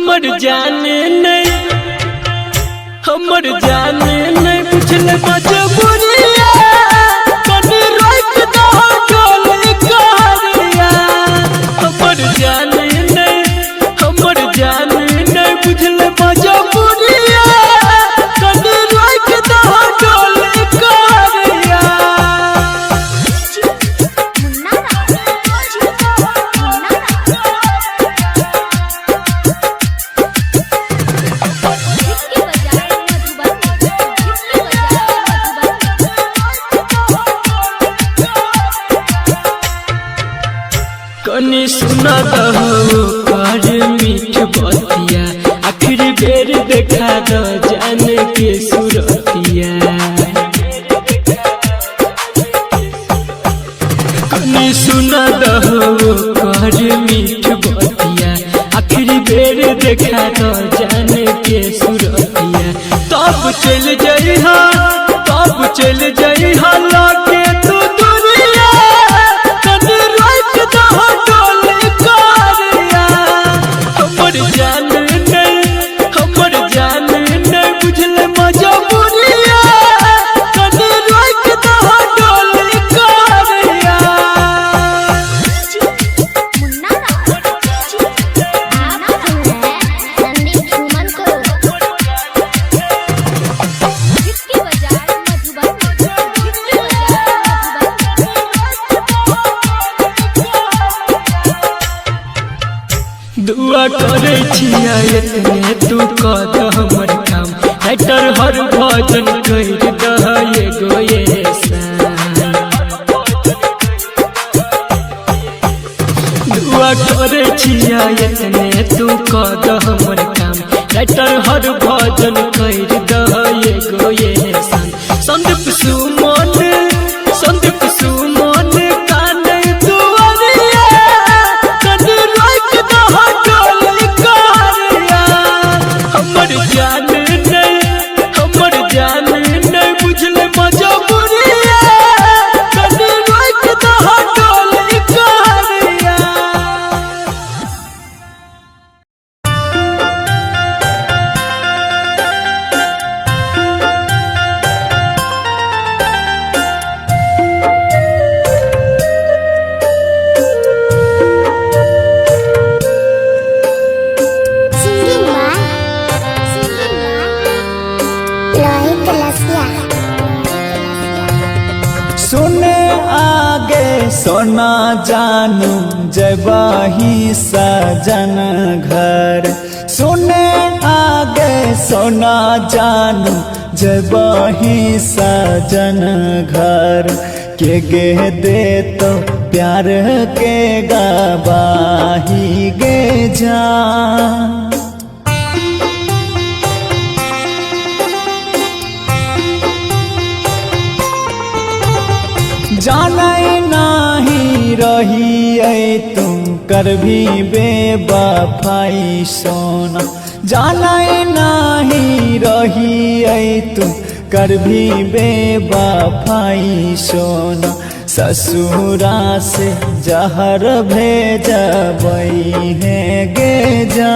हमर जाने नहीं बुझल मजबूरिया कनी रोक दो डोली करिया। हमर जाने नहीं बुझल मजबूरिया कनी रोक दो डोली करिया। कनी सुना दहो कर मीठ बतिया आखिर बेर देखा दो जान के सुरतिया। कनी सुना दहो कर मीठ बतिया आखिर बेर देखा दो जान के सुरतिया। तब चल जइहा लागे तू दुनिया कनी रोक दो डोली करिया। हमर जान नहीं बुझल मजबूरिया कनी रोक दो डोली करिया। दुआ करे छिया इतने तू कद हमर काम हैटर हर भजन कर दह एगो दुआ करे छिया इतने तू कद हमर काम हैटर हर भजन कर दह एगो संदीप सुमन काने दुआरिया कनी रोक दो डोली करिया। हमर जान नहीं बुझल मजबूरिया कनी रोक दो डोली करिया। सुने आगे सोना जानू जबाही सजन घर। सुने आगे सोना जानू जबाही सजन घर। के गे दे तो प्यार के गवाही गे जा। जाने नहीं रही तुम कर भी बेवफाई सोना। जाने नहीं रही तुम कर भी बेवफाई सोना। ससुरा से जहर भेजबई है गे जा।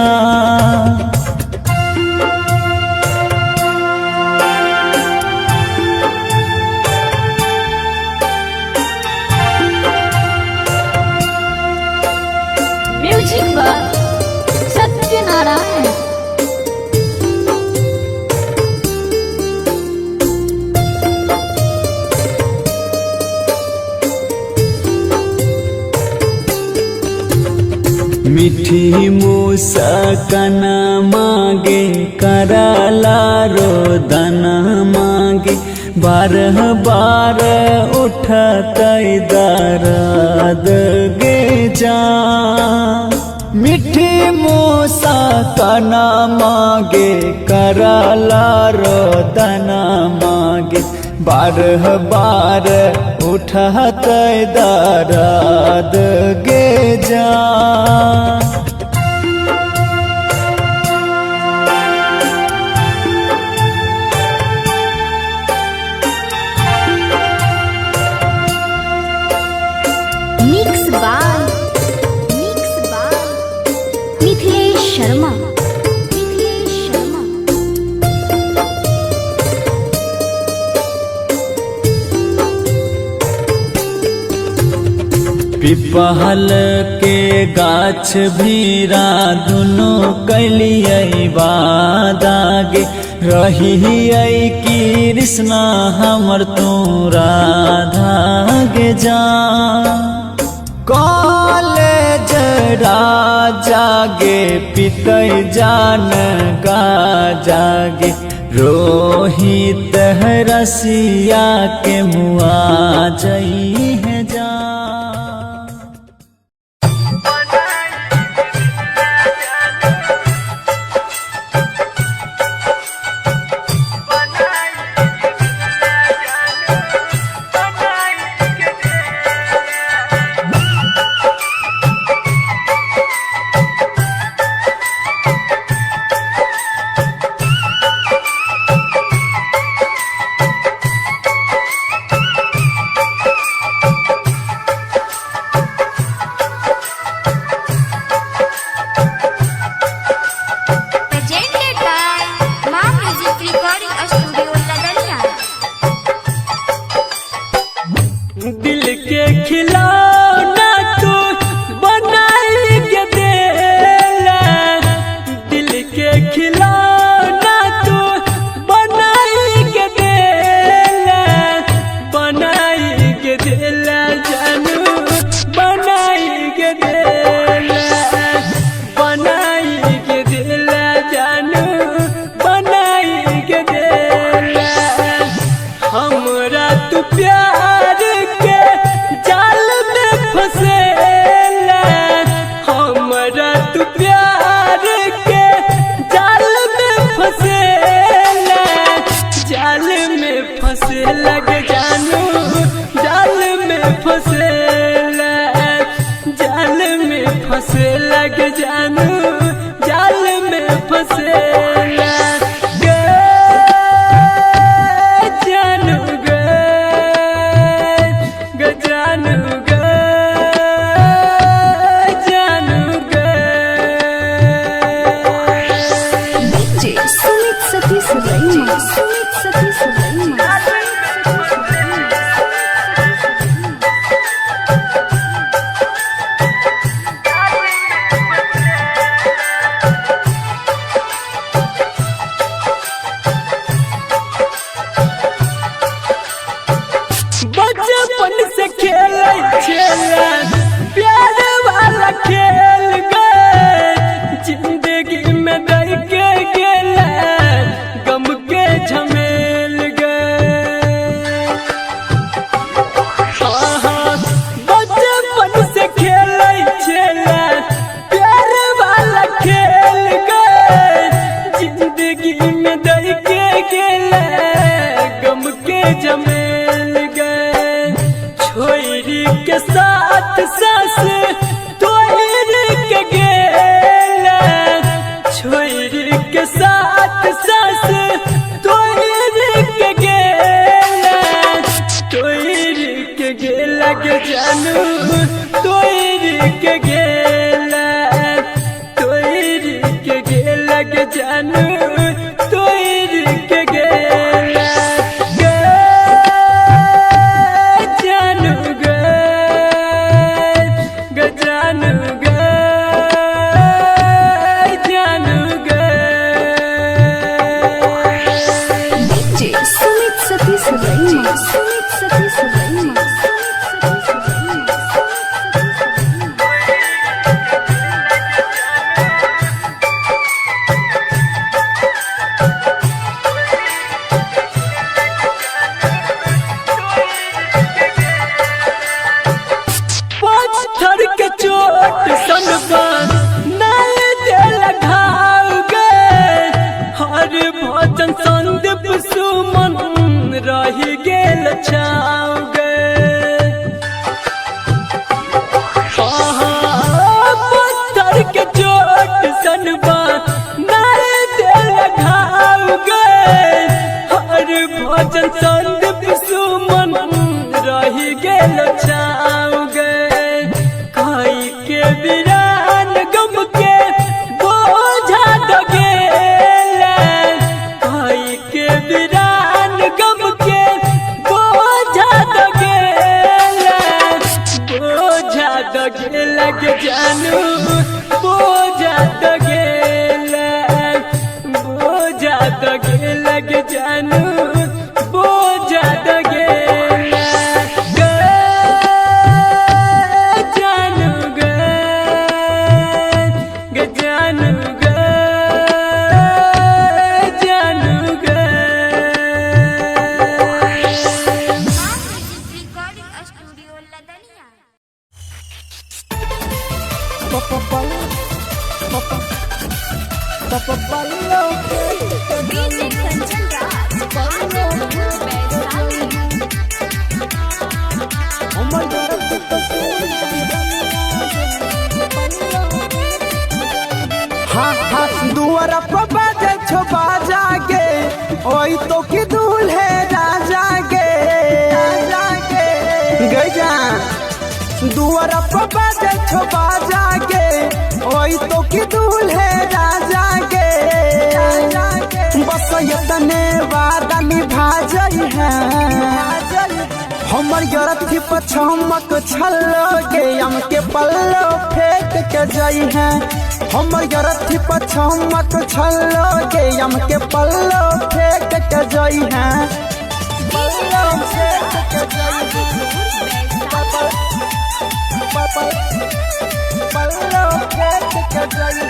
सत्यनारायण मीठी मुस्कान मांगे करला रोदन मांगे। बारह बार उठत दर्द गे जा। मीठी मुस्कान मांगे करला रोदन मांगे। बारह बार उठत दर्द गे जा। Mix by Mithilesh Sharma. पिपहल के गाछ भीरा दुनो कैलियै वादागे रही कृष्णा हमर तू राधा गे जा कॉलेज राजा गे पितै जान गा जागे रोहित रसिया के मुआ जई है जा Presented by Ma Music Recording Studio, Ladania. दिल के खिलौना तू बनाई के देला दिल के खिलौना तू बनाई के देला जानू बनाई के देला जानू बनाई के देला हमरा तू प्यार के जाल में फसेला हमरा तू प्यार के जाल में फसेला जाल में फसे लग जानू जाल में फसेला जाल में फसे लग जानू जाल में फसेला Sumit Sati Sulaima. Sumit Sati Sulaima. बचपन से खेलै छेला प्यार वाला खेल गए जिंदगी में दई के गेला गम के झमेल गए बचपन से खेलै छेला प्यार वाला खेल गए जिंदगी में दई के गेला गम के झमेल गए छोरी के साथ सास तोड़ के गेला छोरी के साथ सास तोड़ के गेला के जानू तोड़ के गेला के जानू तोड़ के गेला Sumit Sati Sulaima. Sumit Sati Sulaima. पत्थर के चोट सनबा नहीं दिल घाव गए हर भजन संदीप सुमन रही गेल छाव गए पत्थर के चोट सनबा नहीं दिल घाव गए हर भजन संदीप सुमन रही गेल छाव गए काई के वीरान गम के बोझा दगेला काई के वीरान गम के बोझा दगेला बोझा दगे लग जानू बोझा दगे लग जानू बोझा दगे दुआरा पर बाजे छो बाजा गे ओई तो की दूल्हे राजा गे गजा दुआरा पर बाजे छो बाजा गे ओई तो की दूल्हे राजा गे बस यतने वादा निभा जाई है हमर यरथी पर चमक छल्लो गे हमके पल्लो फेंक के जाई है हमर यरथी पर चमक छल्लो गे हमके पल्लो फेंक के जाई है पल्लो फेंक के जाई पल्लो फेंक के जाई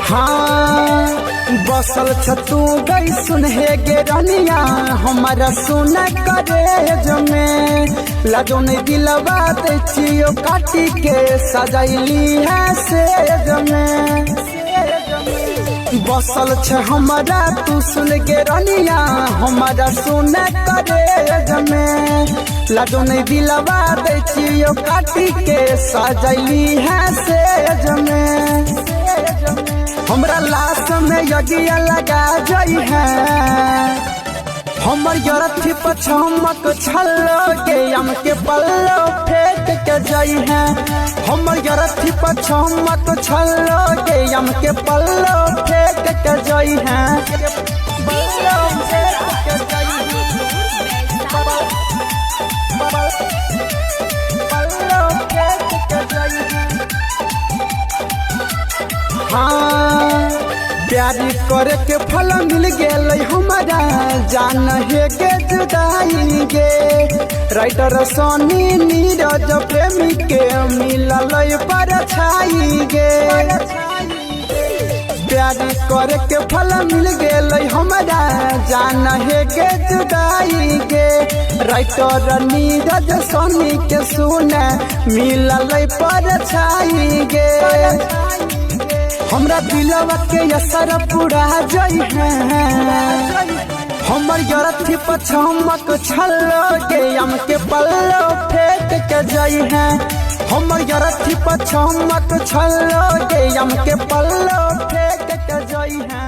हाँ बसल छतू गई सुनहे गे रनिया हमारा सुन करे जमे लाजो नहीं दिलवा दे चियो काटी के सजाइली है से जमे बसल छ हमारा तू सुन गे रनिया हमारा सुन करे जमे लाजो नहीं दिलवा दे चियो काटी के सजाइली है से जमे हमरा लाश में यज्ञ लगा जाई है हमर यरथी पर चमक छल्लो गे हमके पल्लो फेंक के जाई है हमर यरथी पर चमक छल्लो गे हमके पल्लो फेंक के जाई है पल्लो फेंक के जाई पल्लो फेंक के जाई हाँ प्यारी करे के फल मिल गेल हमारा जान है के जुदाई गे राइटर सोनी नीरज प्रेमी के मिलल पर छाई गे प्यारी करे के फल मिल गेल हमारा जान है के जुदाई गे राइटर नीरज सोनी के सुने मिलल पर छाई गे हमरा दिलवा के असर पूरा जाई है हमर यरथी पर चमक छल्लो गे हमके पल्लो फेंक के जाई है हमर यरथी पर चमक छल्लो गे हमके पल्लो फेंक के जाई है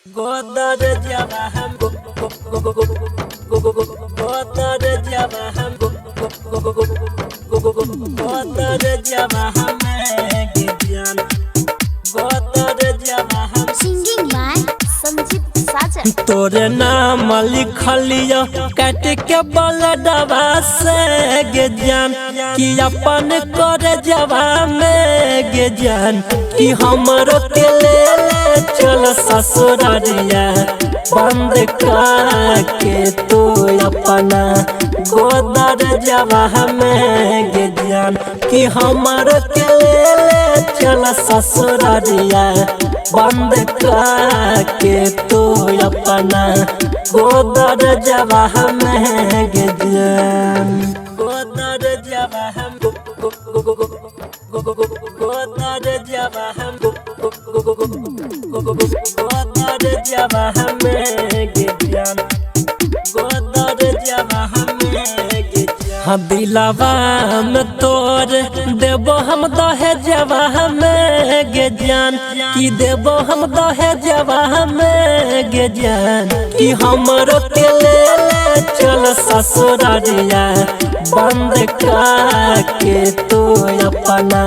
गोदर जवा हम गोदर जवा हम गोदर जवा हम ज्ञान गोदर जवा हम सिंगिंग बाय संजीव साजन तोरे नाम लिखलियो काट के बलडवा से गे जान कि अपन करे जवा में गे जान कि हमरो के ले चल ससुरारिया बंद के तू अपना गोदर जवा में गे जान कि हमर के ले चल ससुरारिया बंद के तू अपना गोदर जवा में गे जान गोदर जवा हम गोदर जवा हम गोदर जवा में गे जान गोदर जवा में गे जान हम दिलवा में तोर देबो हम दहेजवा में गे जान कि देबो हम दहेजवा में गे जान कि हमरो के ले चल ससुरारिया बंद के तू अपना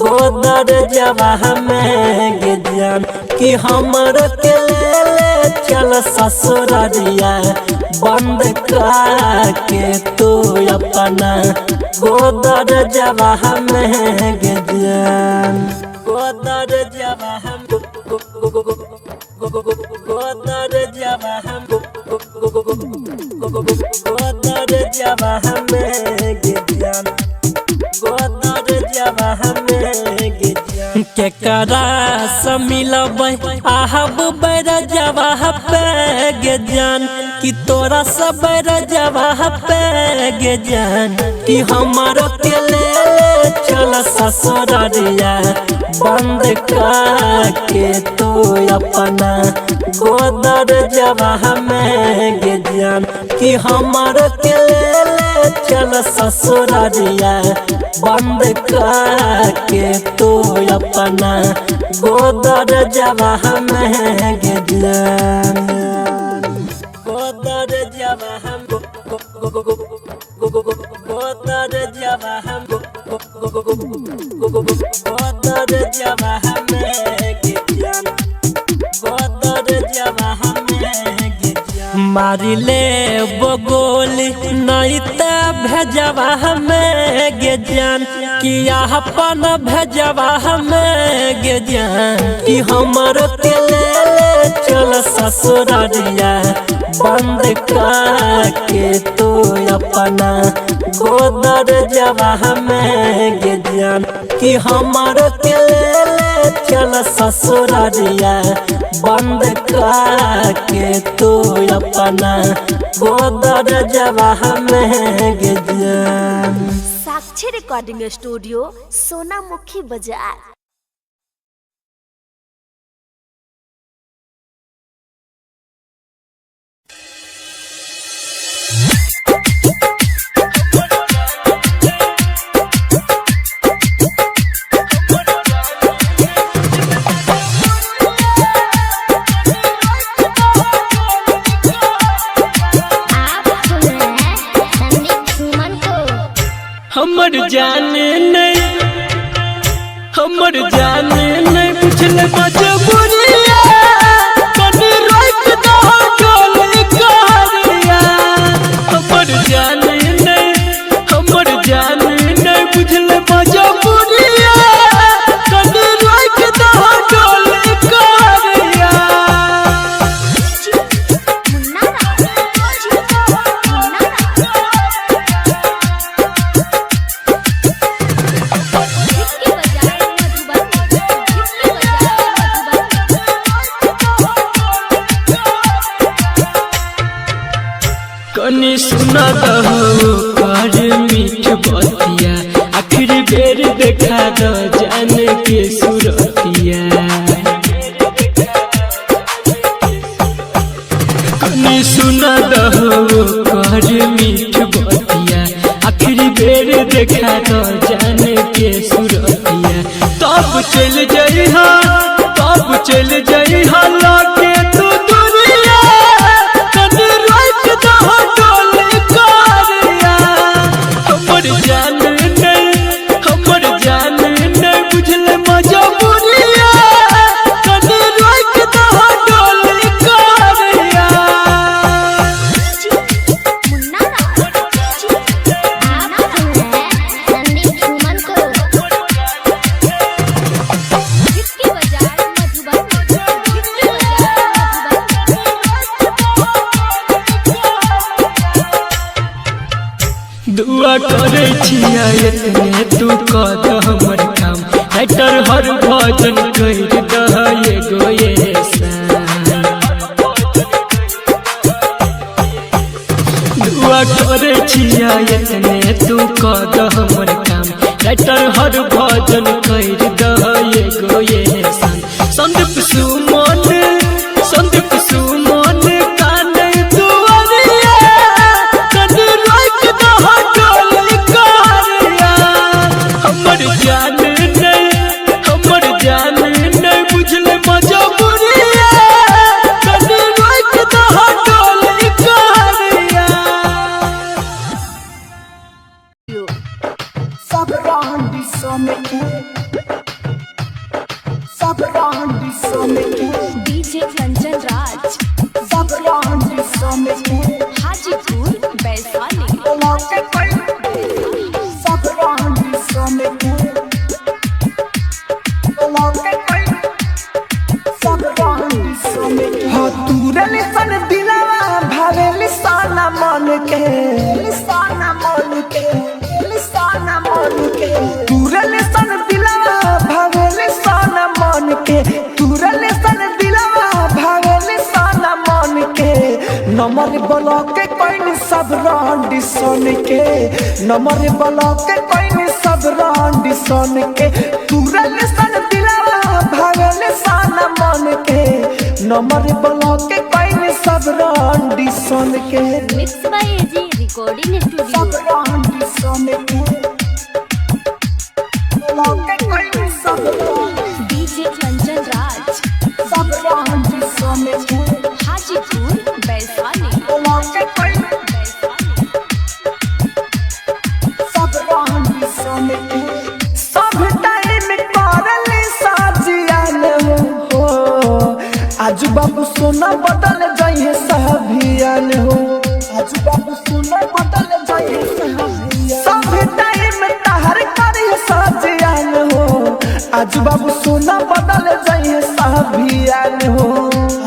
गोदर जवा में गे जान कि हमरो के ले चल ससुरारिया बंद के तू अपना गोदर जवाह में जान गोदर जवाह गोदर जवाह गोदर जवाह में जान गोदर जवाह में केकरा से मिलबै आहब बैर जवाह पे गे जान कि तोरा से बैर जवाह पे गे जान कि हमारो के ले चल ससुरारिया बंद के तू अपना गोदर जवाह में गे जान कि हमारो के ले चल ससुरारिया बंद के तू अपना गोदर जवाह में गे जान गोदर जवाह गोदर जवाह गोदर जवाह में गे जान गोदर जवाह में गे जान मारी ले बगोली नहीं त भेजवा में गे जान कि अपन भेजवा में गे जान कि हमर के ले चल ससुरारिया बंद के तू अपना गोदर जवाह में गे जान कि हमर के ले चल ससुरारिया बंद के तू अपना गोदर जवाह में गे जान। साक्षी रिकॉर्डिंग स्टूडियो सोनामुखी बाजार। हमर जाने नहीं पूछले मजबूरिया कनी रोक दो डोली करिया हमर जाने नहीं पूछले मजबूरिया कनी रोक दो डोली करिया कनी सुना दहो कर मीठ बतिया आखिर बेर देखा दो जान के सुरतिया कनी सुना दहो कर मीठ बतिया आखिर बेर देखा दो जान के सुरतिया तब चल जइहा लागे तू दुनिया कनी रोक दहो डोली करिया हमर जान नहीं बुझले मजबूरिया कनी रोक दहो डोली करिया दुआ करे छिया इतने तू कद हमर काम राइटर हर भजन कर दह एगो दुआ करे छिया इतने तू कद हमर काम राइटर हर भजन कर दह एगो संदीप सुमन काने दुआरिया कनी रोक दहो डोली करिया हमर जान नहीं बुझले मजबूरिया कनी रोक दहो डोली करिया सब रांडी सो में सब रांडी सो साना मन के साना मन के साना मन के तुरले सन दिलवा भावेले साना मन के तुरले सन दिलवा भावेले साना मन के नमर ब्लॉक के कोई सब रांडी सोन के नमर ब्लॉक के कोई सब रांडी सोन के तुरले सन दिलवा भावेले साना मन के नमर ब्लॉक के कोई सब रांडी सोन के mix by AG recording studio सब रांडी सोन के ब्लॉक के कोई सब डीजे कंचन राज सब रांडी सोन के हाजीपुर वैशाली ब्लॉक के कोई सब रांडी सोन के सब टाइम करले साजियान हो आजू बाबू सोना बदल जाइए सभियान हो आजू बाबू सोना बदल जाइए सभियान सब टाइम तहर करिए साजियान हो आजू बाबू सोना बदल जाइए सभियान हो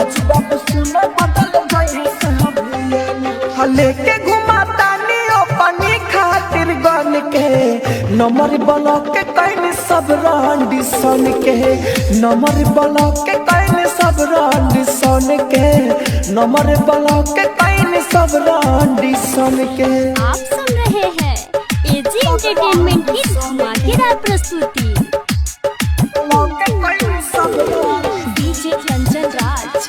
आजू बाबू सोना बदल जाइए सभियान लेके घुमाता नियो पानी खातिर गन के नमर ब्लॉक के कहीं सब रांडी सन के नमर ब्लॉक के कहीं सब रांडी सन के नमर ब्लॉक के कहीं सब रांडी सन के आप सुन रहे हैं एजी एंटरटेनमेंट की धमाकेदार प्रस्तुति ब्लॉक के कहीं सब डीजे कंचन राज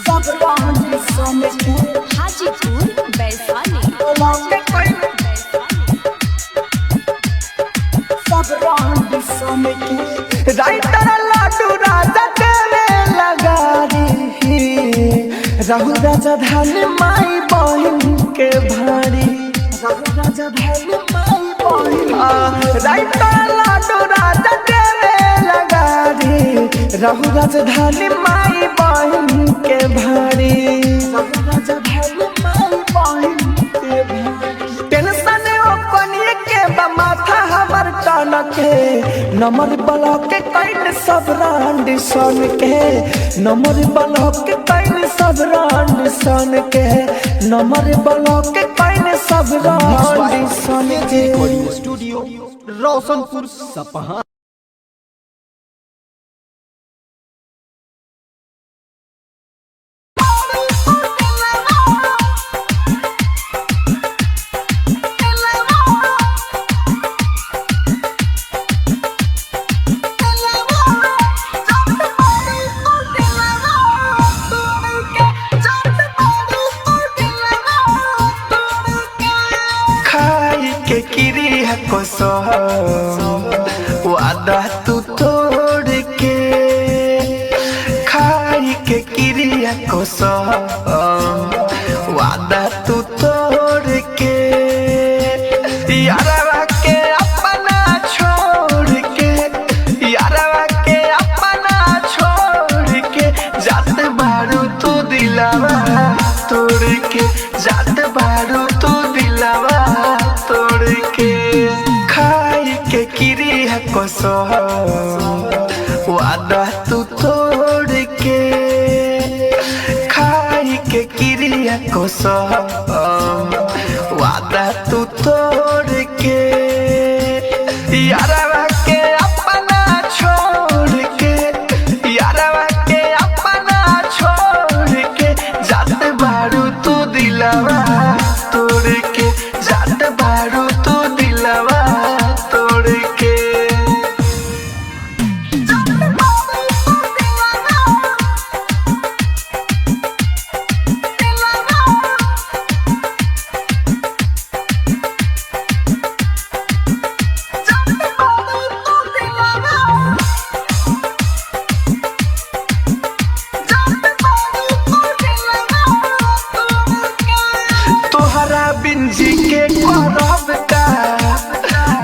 सब रांडी सन के हाजीपुर वैशाली ब्लॉक के कहीं सब रांडी सन के राइटर लाडू राजा देवे लगारी राहुल राजा धान माई बहन के भारी राहुल राजा धान माई बहन राइटर लाडू राजा देवे लगारी राहुल राजा धान माई बहन के भारी राहुल राजा धान माई बहन के भारी टेंशन ओपनिए के बा माथा हमर टन के नमर ब्लॉक के कहीं सब रांडी सन के नमर ब्लॉक के कहीं सब रांडी सन के नमर ब्लॉक के कहीं सब रांडी सन के स्टूडियो रोशनपुर सपहा। के किरी है कोसो वादा तू तोड़ के खाई के किरी है कोसो वादा तू तोड़ के यारवा के अपना छोड़ के यारवा के अपना छोड़ के जात बारू तू दिलावा तोड़ के जात बारू तू दिलावा तोड़ के खाई के किरी है कोसो वादा तू तोड़ के खाई के किरी है कोसो वादा तू तोड़ के यारवा के अपना छोड़ के यारवा के अपना छोड़ के जात बारू तू दिलावा तोड़ के जात बारू तू दिलावा तोड़ के तोहरा बिन जी के करब का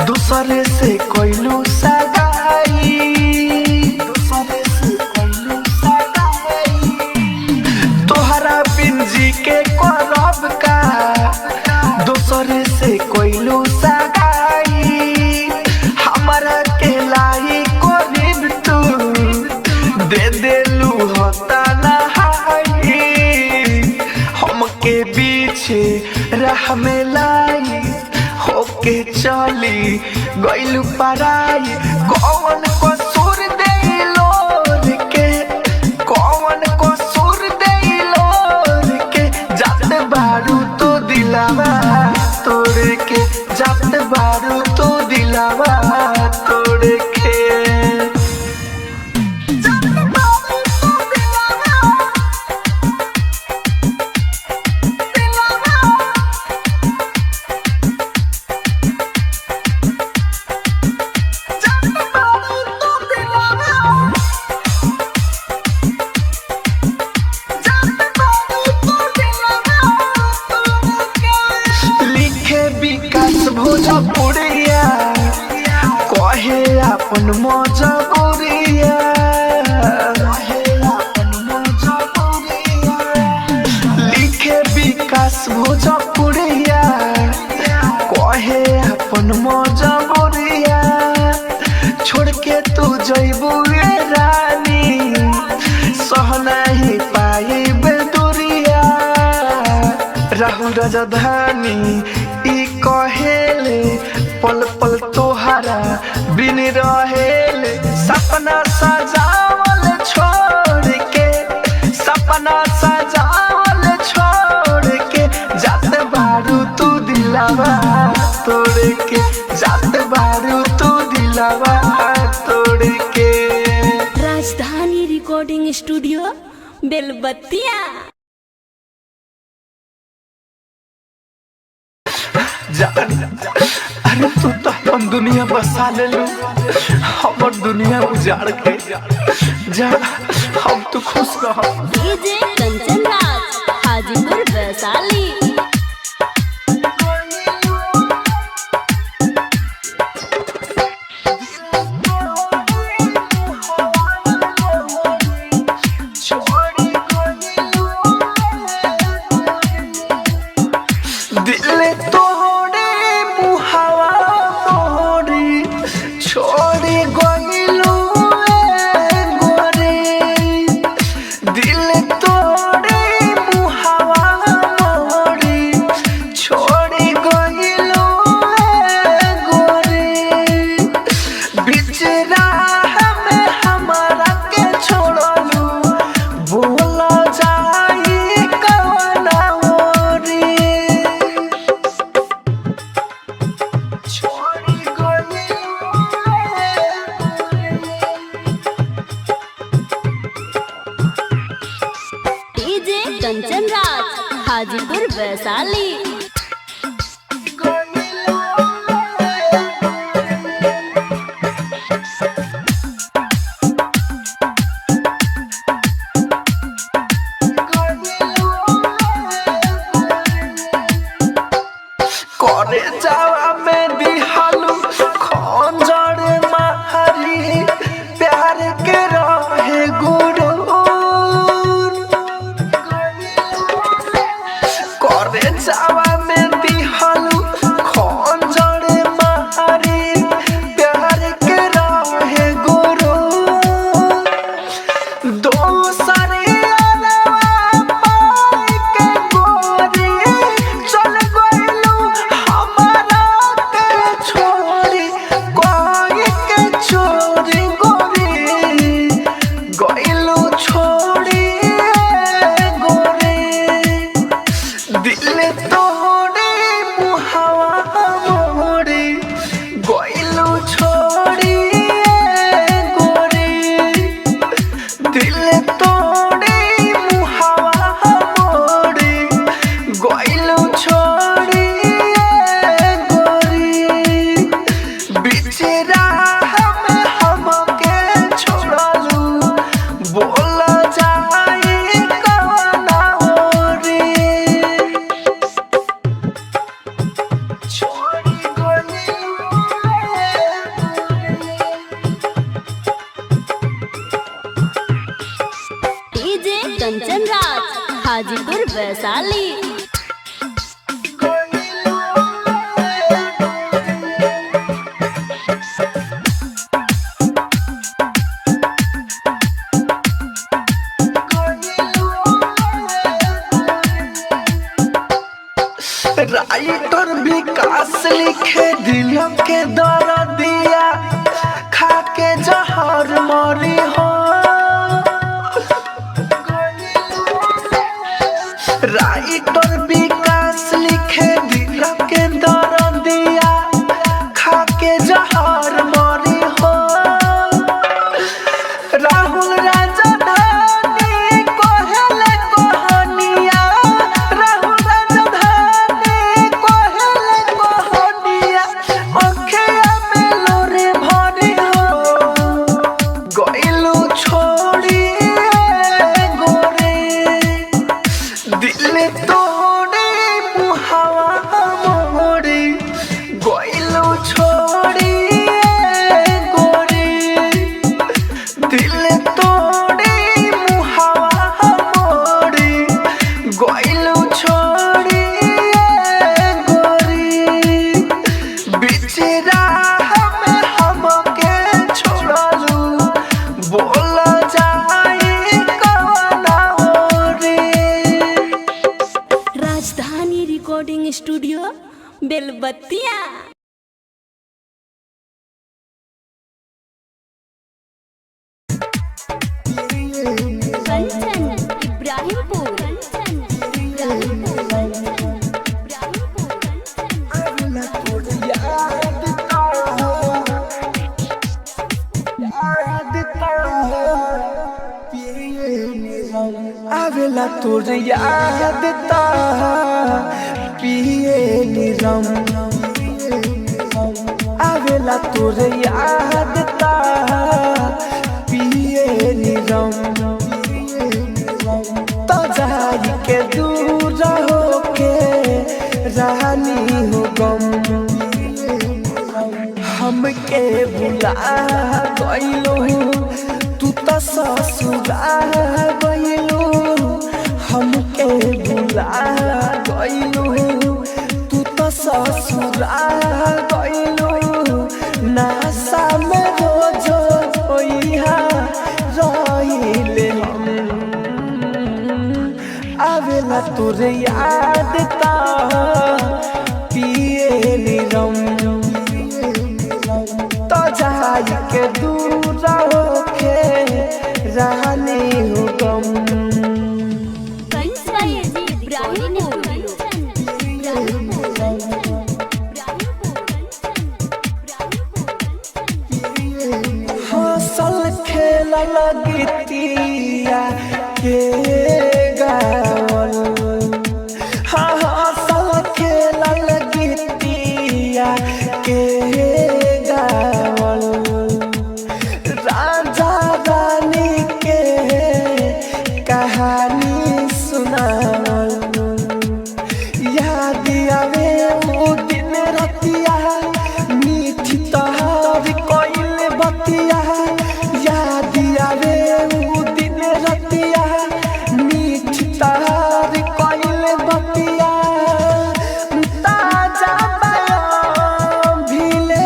दूसरे से कोइलू सगाई दूसरे से कोइलू सगाई तोहरा बिन जी के करब का दूसरे से कोइलू सगाई हमारा के लाई कोरिब तू दे देलू होता ना हमके बीच राह में लाई होके चली गइलू पराई कौन कसूर देलो के कौन कसूर देलो के जात बारू तो दिलावा तोड़ के जात बारू तो दिलावा तोड़ के भोजपुरिया कहे अपन मजबूरिया लिखे विकास भोजपुरिया कहे अपन मजबूरिया छोड़ के तू जइबू रानी सह नहीं पाई बेदुरिया राहु राजधानी कहेले पल पल तोहरा बिन रहेले सपना सजावल छोड़ के सपना सजावल छोड़ के जात बारू तू दिलावा तोड़ के जात बारू तू दिलावा तोड़ के राजधानी रिकॉर्डिंग स्टूडियो बेलबत्तिया। अरे तू तो अपन दुनिया बसा ले लू हमर दुनिया उजाड़ के जा हम तो खुश रह। डीजे कंचन राज हाजीपुर वैशाली। कंचन राज हाजीपुर वैशाली। करे जावा में दिहालू खंजर मारी प्यार के रहे गुरु करे जावा में दिहालू खंजर मारी प्यार के रहे गुरु दोसरे दिल तो राइटर विकास लिखे दिल के दर्दिया खा के जहर मरी हो राइटर विकास लिखे दिल के दर्दिया खा के जहर मरी हो राहुल राजधानी कोहले कोहनिया राहुल राजधानी कोहले कोहनिया अखिया में लोरे भरी हो गइलू छोड़ी गोरे दिल तोड़े मुहावा मोड़ी गइलू छोड़ी गोरे दिल तोड़े मुहावा मोड़ी गइलू छोड़ी गोरी बिचरा हमें हमके छोड़लू बोल जाए कवना रे राजधानी रिकॉर्डिंग स्टूडियो बेलबत्तिया। कंचन इब्राहिमपुर आवेला तोर याद ता पिए निरम आवेला तोर याद ता पिए निरम तो जाई के दूर होके रानी हो गम हमके भुला गइलो तू तो ससुरा गइलो हमके भुला गइलो तू तो ससुरा गइलो नासा में रोज होइहा रहिले हम आवेला तोर याद ता पिए निरम तो जाई के दूर होके रानी हो गम हसल खेल लगतिया के गावल हाँ हसल खेल लगतिया के गावल राजा रानी के कहानी सुनावल याद आवे वो दिन रतिया मीठी तहार कोइल बतिया याद आवे वो दिन रतिया मीठी तहार कोइल बतिया ताजा बयां भीले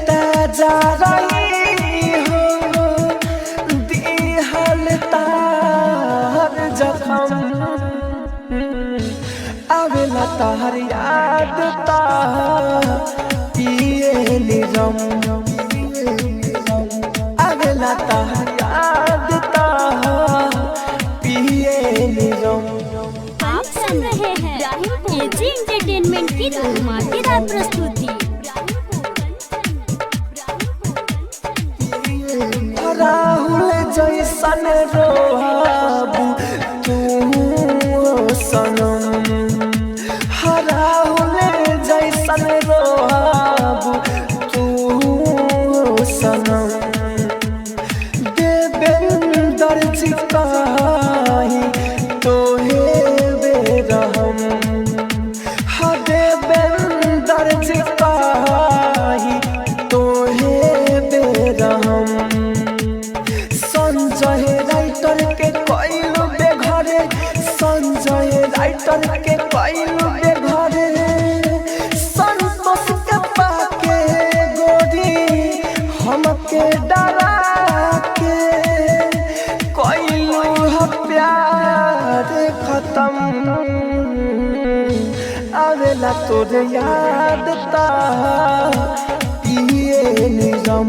ताजा रही हो दिहल तार जखम आवेला तार याद ता पिए निरम आवेला तार याद ता पिए निरम आप सुन रहे हैं एजी एंटरटेनमेंट की धमाकेदार प्रस्तुति। राहुल जैसन रोहाबू तू सनम राहुल जैसन रोहाबू तू सनम देवेंदर जी कहीं तोहे बेरहम देवेंदर जी कहीं तोहे बेरहम संजय राइटर के आवेला तोरे याद ता पिए निजम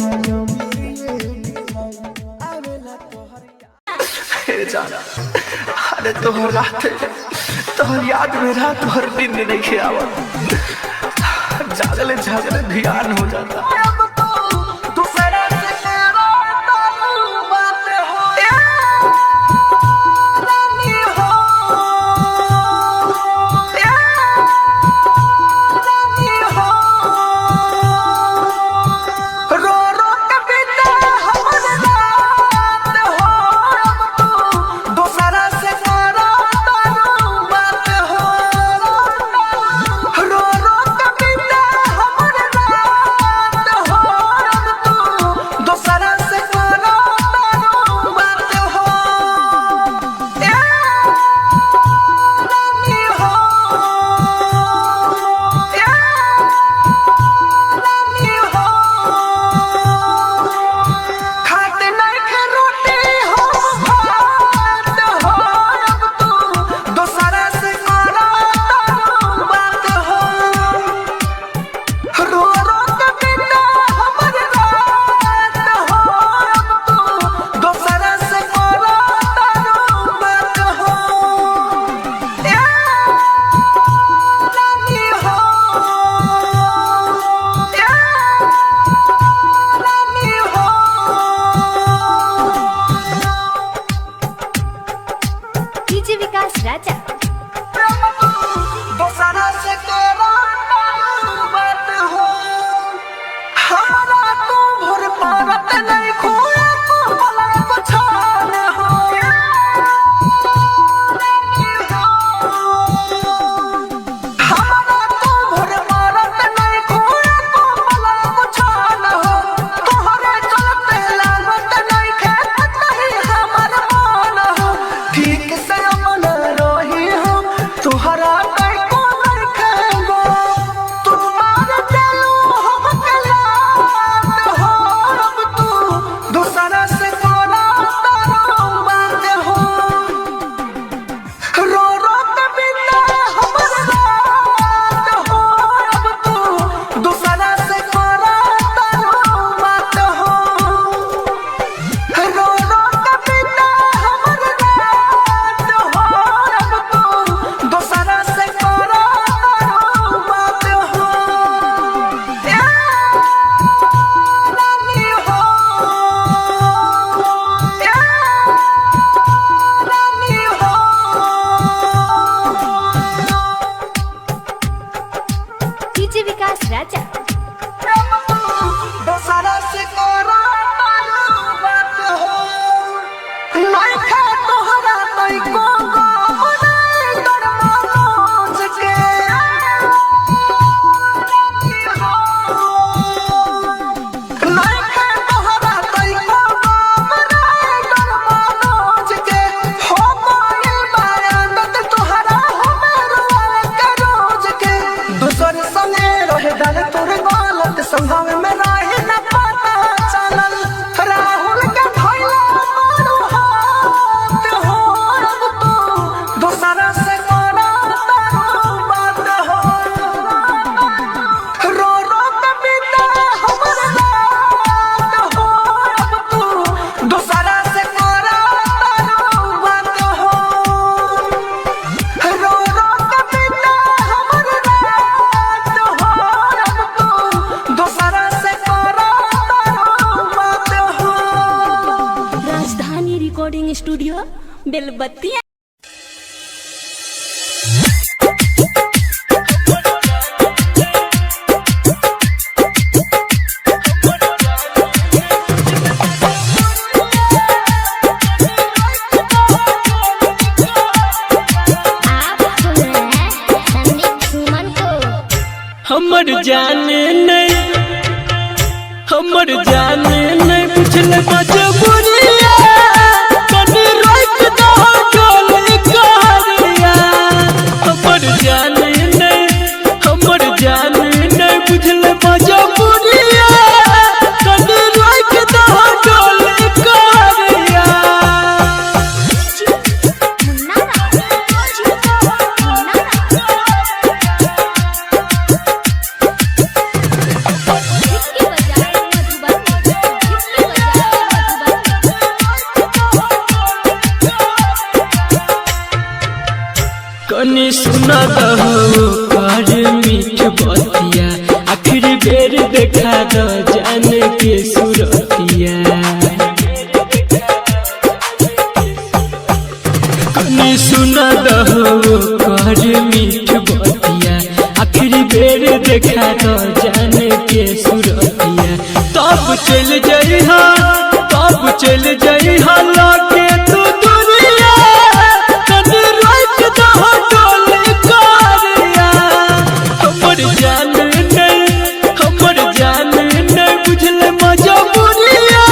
हे जाना अरे तोहर रात तोहर याद में रात भर दिन नहीं खियावत जागले जागले ध्यान हो जाता स्टूडियो बेलबत्तियां। हमर जाने नहीं बुझल मजबूरिया कनी रोक दो चल कहरिया। हमर जाने नहीं बुझल मजबूरिया कनी रोक दो चल कहरिया। मीठ बतिया आखिरी बेर देखा दो जान के सुरतिया कनी सुना दहो कर मीठ बतिया आखिरी बेर देखा दो जान के सुरतिया तब चल जइहा लागे तू दुनिया कनी रात दहो डोल करिया हमर जान नहीं बुझल मजबूरिया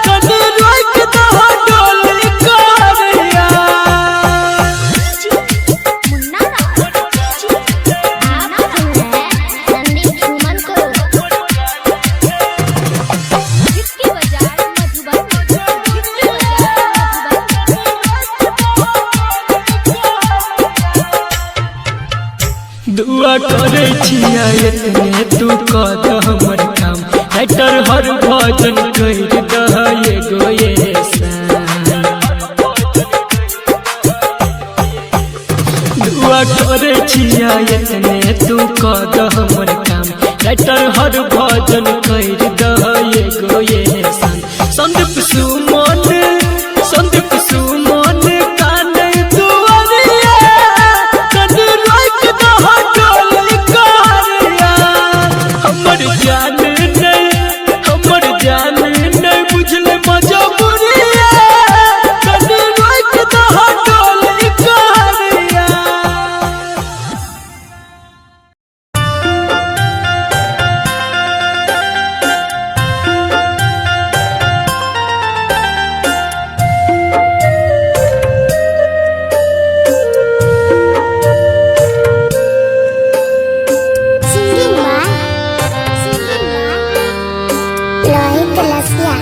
कनी रात दहो डोल करिया मुन्ना आप संदीप सुमन को जिसकी बाजार दुआ करे छिया इतने तू कद हमर काम राइटर हर भजन कर दह एगो ये दुआ करे छिया इतने तू कद हमर काम राइटर हर भजन कर दह एगो ये संदीप सुमन काने दुआरिया कनी रात दह डोल करिया हमर जान नहीं बुझल मजबूरिया कनी रात दह डोल करिया लोहित लसिया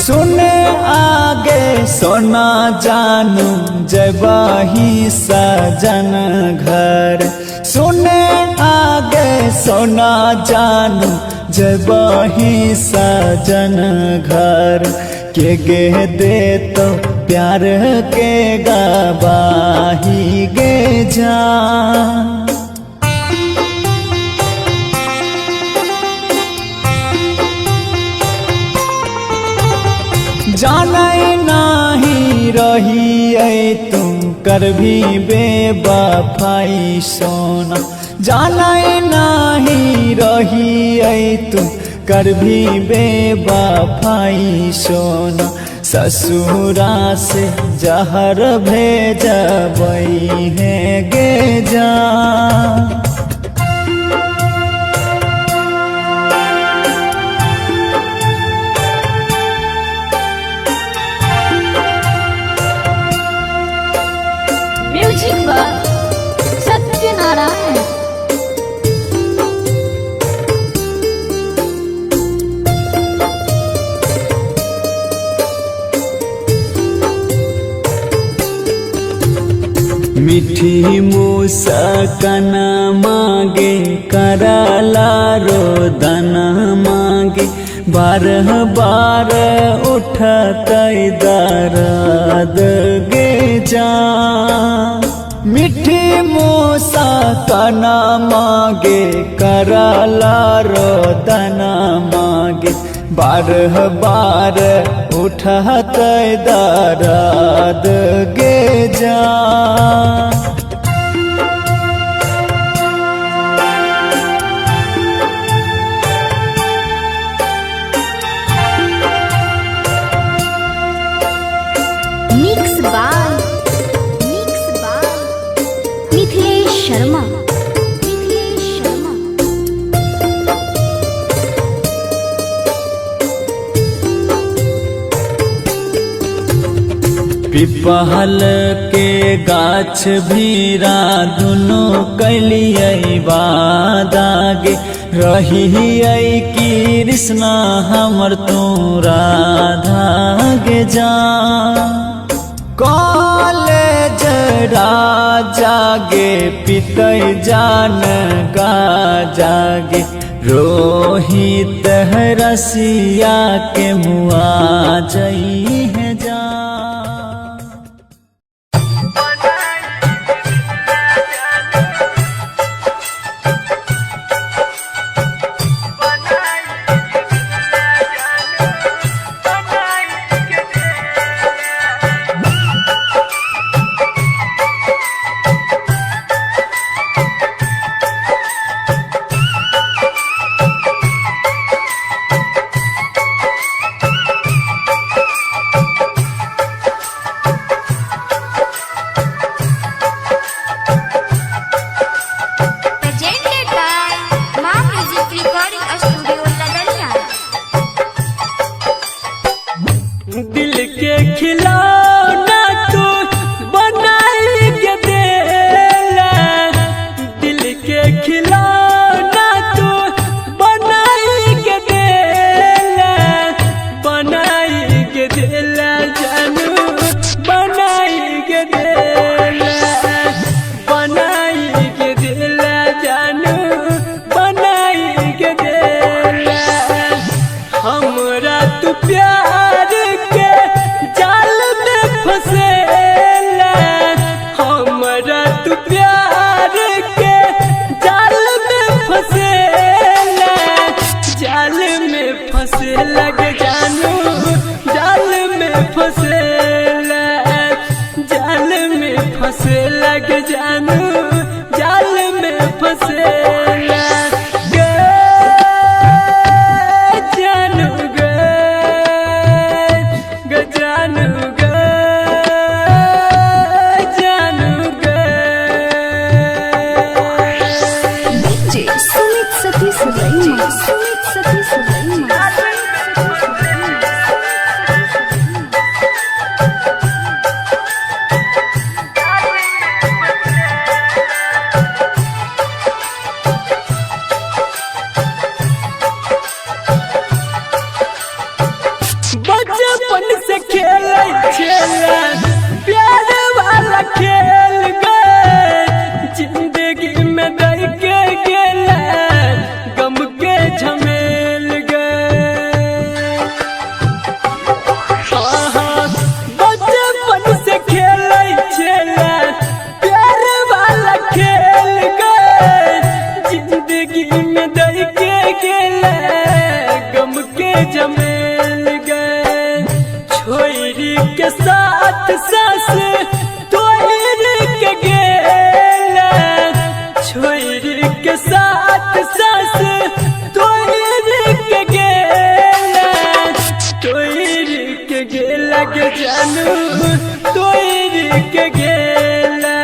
सुने आगे सोना जानू जबाही सजन घर सुने आगे सोना जानू जबाही सजन घर के गे दे तो प्यार के गवाही गे जा जाने नाही रही तुम कर भी बेवफाई सोना जाने नाही रही तुम कर भी बेवफाई सोना ससुरा से जहर भेजबई है गे जा म्यूजिक पर सत्यनारायण मीठी मुस्कान मांगे कराला रोदन मांगे बारह बार उठत दर्द गे जा मीठी मुस्कान मांगे कराला रोदन मांगे बारह बार उठत दर्द गे जा मिक्स बाय मिथिलेश शर्मा पिपहल के गाछ भीरा दुनो कलियै वादागे रही कृष्णा हमर तू राधा गे जा कॉलेज राजा गे पितै जान गा जागे रोहित रसिया के मुआ जई है जा बसेला गे जानू गे जानू गे जानू गे डीजे सुमित सतीश रैना सुमित सतीश रैना बचपन से खेले खेला प्यार वाला खेल गए जिंदगी में दर के गेला गम के झमेल गए बचपन से खेले खेला प्यार वाला खेल गए जिंदगी में दर के गेला गम के झमेल गए छोरी के साथ सास तोरी के गेला छोरी के साथ सास तोरी के गेला तोरी के गेला के जानू तोरी के गेला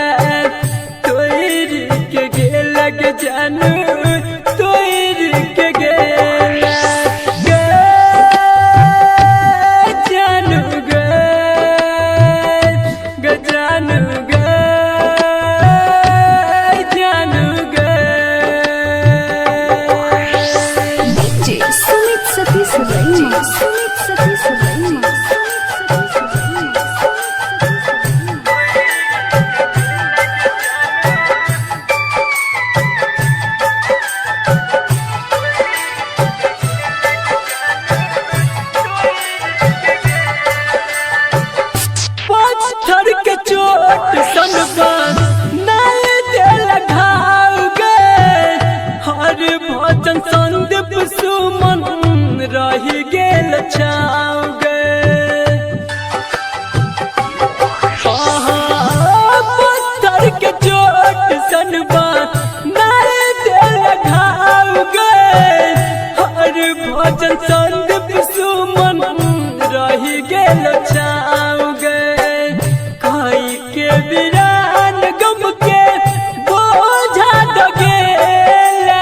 तोरी के गेला के जानू तोरी के गेला जानू गे जानू गे जानू गे डीजे सुमित सतीश रैना सुमित सतीश रैना पत्थर के चोट सनबा नहीं दिल घाव गए हर भजन संदीप सुमन रही गेल छाव गए पत्थर के चोट सनबा नहीं दिल घाव गए हर भजन संदीप सुमन रही गेल छाव गए काई के वीरान गम के बोझा दगेला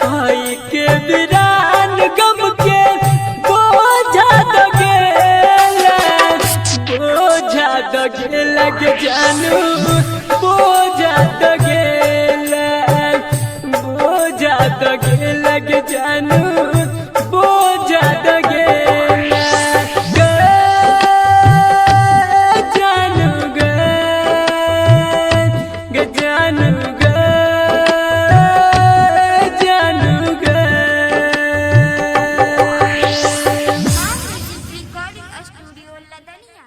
काई के वीरान गम के बोझा दगेला बोझा दगेला के जानू बोझा दगेला बोझा दगेला के जानू बोझा दगेला जानू गे जानू गे जानू गे recording studio Ladaniya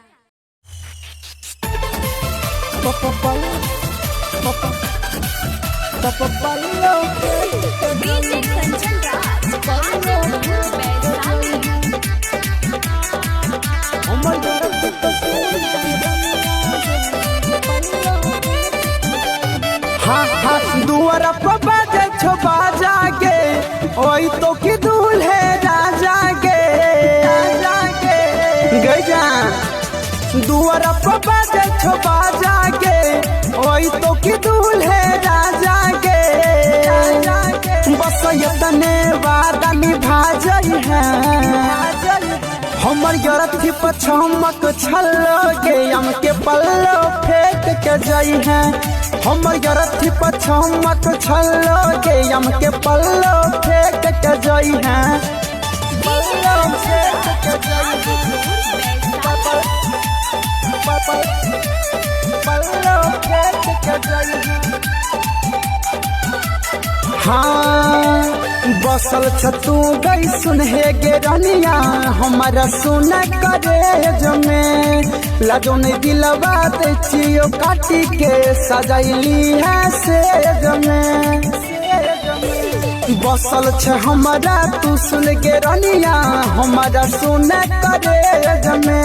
DJ Kanchan Raj Vaishali हाँ हाँ दुआरा पर बाजे छो बाजा गे ओई तो की दूल्हे राजा गे गजा दुआरा पर बाजे छो बाजा गे ओई तो की दूल्हे राजा गे बस यतने वादा निभा जाई है हमर यरथी पछमक छल्लो गे हम के पल्लो फेंक के जाई है हमर यरथी पछमक छल्लो गे हम के पल्लो फेंक के जाई है पल्लो फेंक के जाई पल्लो फेंक के जाई हाँ बसल छतू गई सुनहे गे रनिया हमारा सुन करे जमे लाजो नहीं दिलवा दे चियो काटी के सजाइली है से जमे बसल छ हमारा तू सुन गे रनिया हमारा सुन करे जमे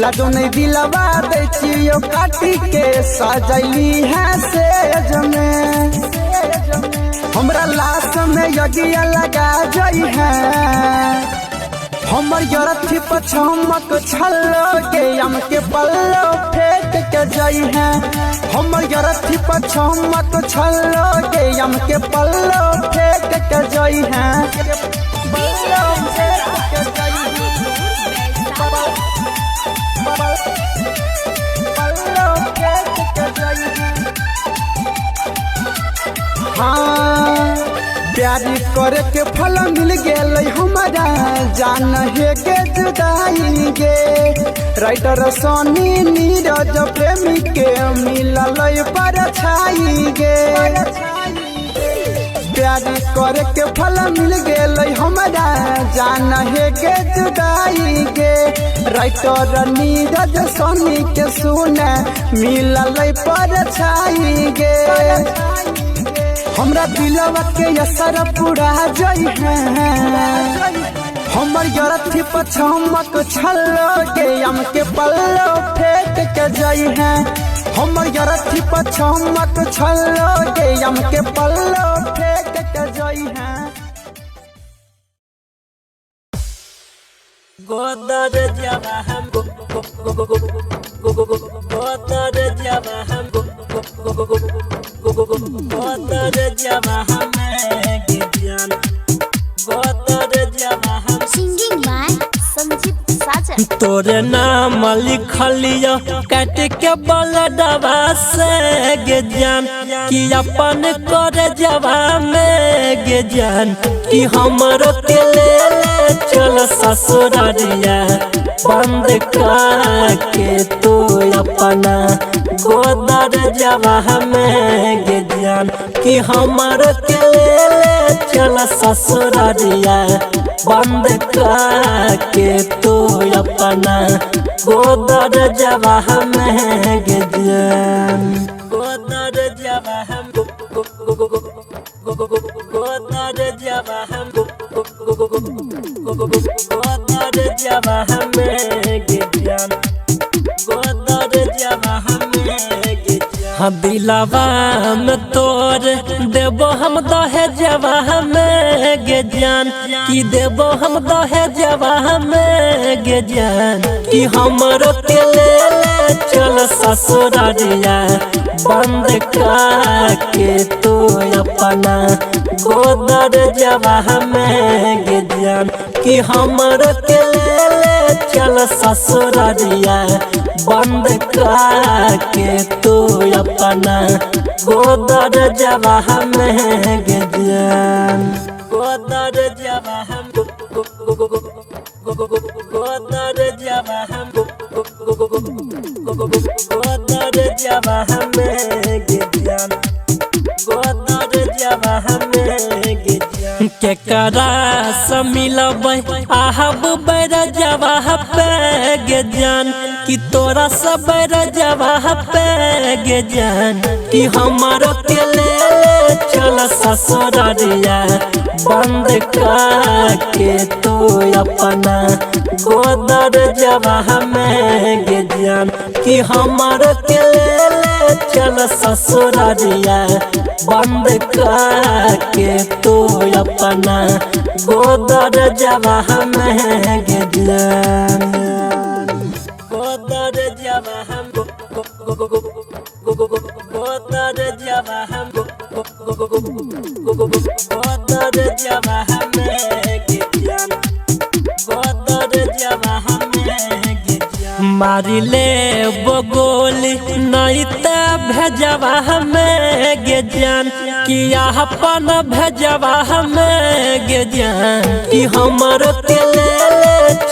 लाजो नहीं दिलवा दे चियो काटी के सजाइली है से जमे में यज्ञ लगा जई है हमर यरथी पछमक छल्लोगे यम के पल्लो फेंक के जई है हमर यरथी पछमक छल्लोगे यम के पल्लो फेंक के जई है पल्लो फेंक के जई है पल्लो फेंक के जई है हाँ प्यारी करे के फल मिल गेल हमारा जान है के जुदाई गे राइटर सोनी नीरज प्रेमी के मिलल पर छाई गे प्यारी करे के फल मिल गेल हमारा जान है के जुदाई गे राइटर नीरज सोनी के सुने मिलल पर छाई गे हमरा दिलवा के असर पूरा जई है हमर यरथी पछमक छल्लोगे यम के पल्लो फेंक के जई है हमर यरथी पछमक छल्लोगे यम के पल्लो फेंक के जई है गोदर जवा हम गोदर जवा हम गोदर जवा हम ज्ञान गोदर जवा हम सिंगिंग बाय संजीव साजन तोरे नाम लिखलियो काट के बलडवा से गे जान कि अपन करे जवा में गे जान कि हमरो के ले चल ससुरारिया बंद करके तू अपना गोदर जवा में गे जान कि हमरो के ले चल ससुरारिया बंद करके तू अपना गोदर जवा में गे जान गोदर जवा हम गोदर जवा हम गोदर जवा हम गे जान गोदर जवा हम गे जान दिलवा में तोर देबो हम दहेजवा में गे जान कि देबो हम दहेजवा में गे जान कि हमरो के ले चल ससुरारिया बंद करके तू अपना गोदर जवा में गे जान कि हमरो के ले चल ससुरारिया बंद करके तू अपना गोदर जवा में गे जान गोदर जवा हम गोदर जवा हम गोदर जवा हम गे जान गोदर जवा हम गे जान के करा से मिलबै आहब बैर जवा पे गे जान कि तोरा सब बैर जवा पे गे जान कि हमारो के ले चल ससुरारिया बंद करके तू अपना गोदर जवा में गे जान कि हमारो के ले चल ससुरारिया बंद करके तू अपना गोदर जवा में गे जान गोदर जवा हम गोदर जवा हम गोदर जवा हम गे जान गोदर जवा हम गे जान मारी ले बगोली नहीं त भेजवा हमें गे जान कि अपन भेजवा हमें गे जान कि हमरो के ले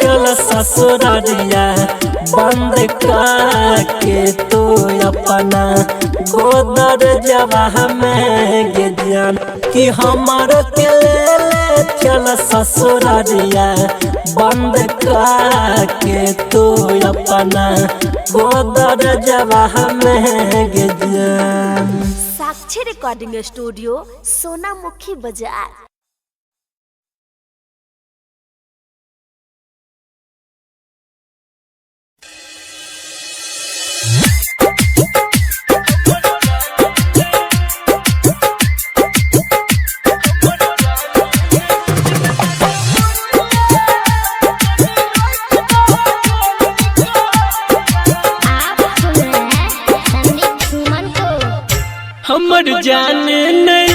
चल ससुरारिया बंद करके तू अपना गोदर जवा में गे जान कि हमरो के ले चल ससुरारिया बंद करके तू अपना गोदर जवा में गे जान साक्षी रिकॉर्डिंग स्टूडियो सोनामुखी बाजार। नहीं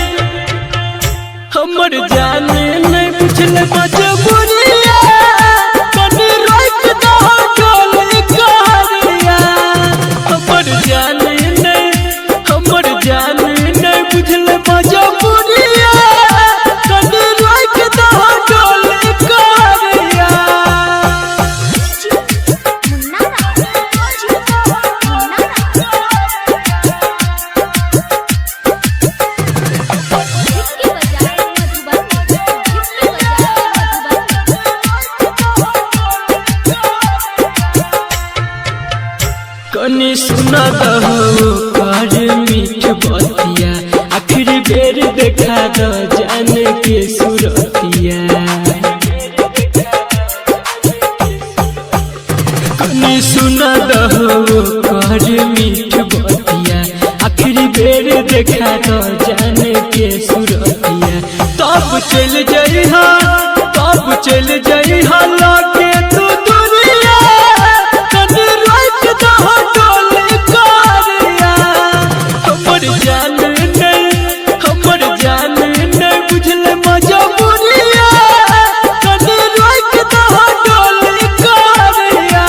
हमर जाने नहीं बुझल मजबूरिया कनी रोक दो डोली करिया हमर जाने नहीं बुझल मजबूरिया कनी रोक दो डोली करिया कनी सुना दहो कर मीठ बतिया आखिर बेर देखा दो जान के सुरतिया कनी सुना दहो कर मीठ बतिया आखिर बेर देखा दो जान के सुरतिया तब चल जइहा लागे तू दुनिया कनी रोक दो डोली करिया हमर जान नहीं बुझल मजबूरिया कनी रोक दो डोली करिया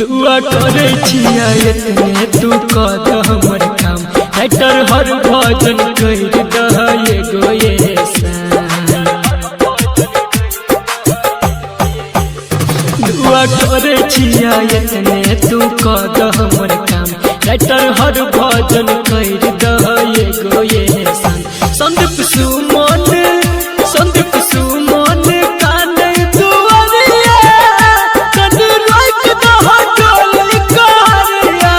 दुआ करे छिया इतने तू कद हमर काम राइटर हर भजन कर दह एगो ये दुआ करे छिया इतने तू कद हमर काम राइटर हर भजन कर दह एगो ये संदीप सुमन काने दुआरिया कनी रोक दो डोली करिया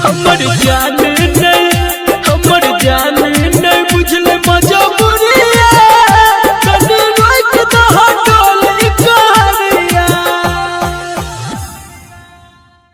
हमर